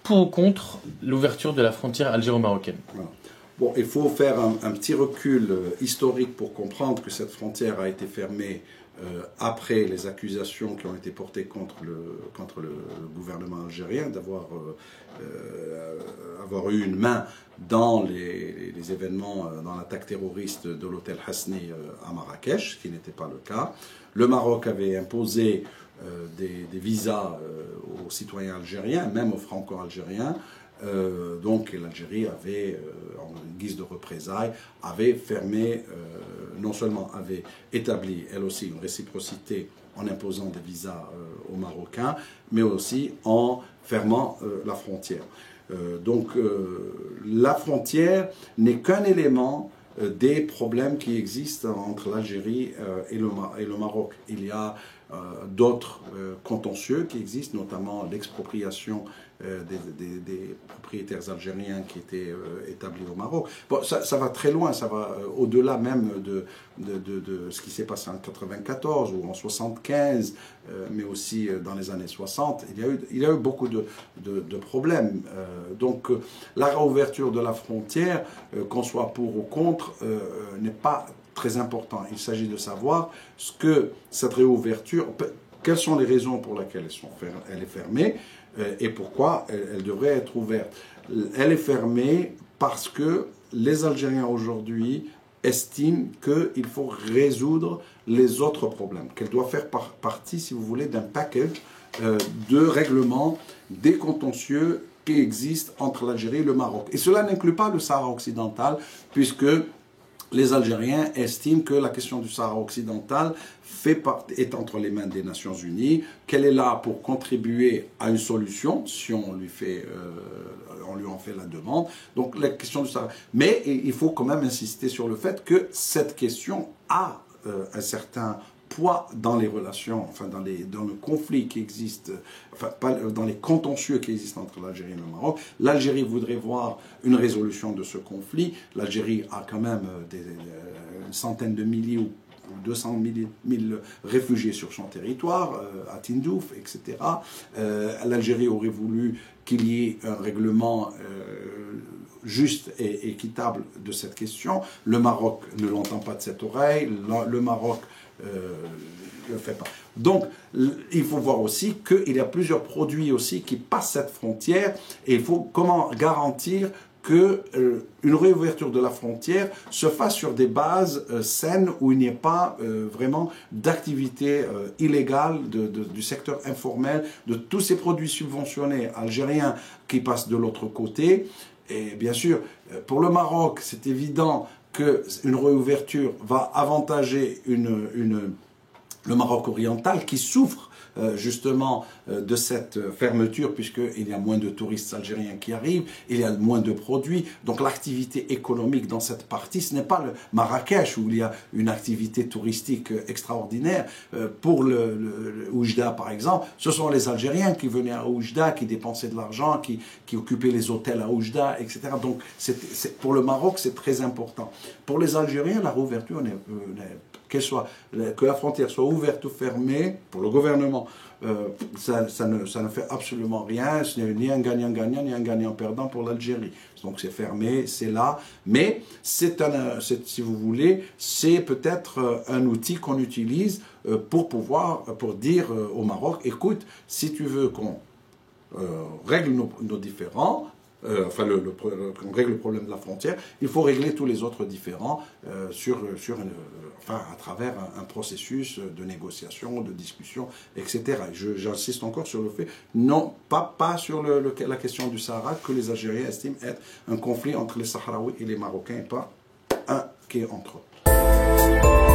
pour ou contre l'ouverture de la frontière algéro-marocaine? Voilà. Bon, il faut faire un petit recul historique pour comprendre que cette frontière a été fermée après les accusations qui ont été portées contre le gouvernement algérien d'avoir eu une main dans les événements, dans l'attaque terroriste de l'hôtel Hasni à Marrakech, ce qui n'était pas le cas. Le Maroc avait imposé des visas aux citoyens algériens, même aux franco-algériens. Donc l'Algérie avait, en guise de représailles, avait fermé, non seulement avait établi elle aussi une réciprocité en imposant des visas aux Marocains, mais aussi en fermant la frontière. Donc la frontière n'est qu'un élément des problèmes qui existent entre l'Algérie et le Maroc. Il y a d'autres contentieux qui existent, notamment l'expropriation des propriétaires algériens qui étaient établis au Maroc. Bon, ça va très loin, ça va au-delà même de ce qui s'est passé en 1994 ou en 1975, mais aussi dans les années 60. Il y a eu beaucoup de problèmes. Donc la réouverture de la frontière, qu'on soit pour ou contre, n'est pas très important. Il s'agit de savoir ce que cette réouverture, quelles sont les raisons pour lesquelles elle est fermée et pourquoi elle devrait être ouverte. Elle est fermée parce que les Algériens aujourd'hui estiment qu'il faut résoudre les autres problèmes, qu'elle doit faire partie, si vous voulez, d'un package de règlement des contentieux qui existent entre l'Algérie et le Maroc. Et cela n'inclut pas le Sahara occidental, puisque les Algériens estiment que la question du Sahara occidental est entre les mains des Nations Unies, qu'elle est là pour contribuer à une solution, si on lui en fait la demande. Donc la question du Sahara. Mais il faut quand même insister sur le fait que cette question a un certain poids dans les relations, enfin dans le conflit qui existe, enfin pas dans les contentieux qui existent entre l'Algérie et le Maroc. L'Algérie voudrait voir une résolution de ce conflit. L'Algérie a quand même une centaine de milliers ou 200 000 réfugiés sur son territoire, à Tindouf, etc. L'Algérie aurait voulu qu'il y ait un règlement juste et équitable de cette question. Le Maroc ne l'entend pas de cette oreille. Le Maroc ne le fait pas. Donc, il faut voir aussi qu'il y a plusieurs produits aussi qui passent cette frontière et il faut comment garantir qu'une réouverture de la frontière se fasse sur des bases saines où il n'y ait pas vraiment d'activité illégale du secteur informel, de tous ces produits subventionnés algériens qui passent de l'autre côté. Et bien sûr, pour le Maroc, c'est évident qu'une réouverture va avantager le Maroc oriental qui souffre justement de cette fermeture puisqu'il y a moins de touristes algériens qui arrivent, il y a moins de produits. Donc l'activité économique dans cette partie, ce n'est pas le Marrakech où il y a une activité touristique extraordinaire. Pour le Oujda par exemple, ce sont les Algériens qui venaient à Oujda, qui dépensaient de l'argent, qui occupaient les hôtels à Oujda, etc. Donc pour le Maroc, c'est très important. Pour les Algériens, la réouverture que la frontière soit ouverte ou fermée, pour le gouvernement, ça ne fait absolument rien. Ce n'est ni un gagnant-gagnant, ni un gagnant-perdant pour l'Algérie. Donc c'est fermé, c'est là. Mais si vous voulez, c'est peut-être un outil qu'on utilise pour dire au Maroc, écoute, si tu veux qu'on règle nos différends, qu'on règle le problème de la frontière, il faut régler tous les autres différends à travers un processus de négociation, de discussion, etc. J'insiste encore sur le fait, non, pas sur la question du Sahara, que les Algériens estiment être un conflit entre les Sahraouis et les Marocains, et pas un qui est entre eux.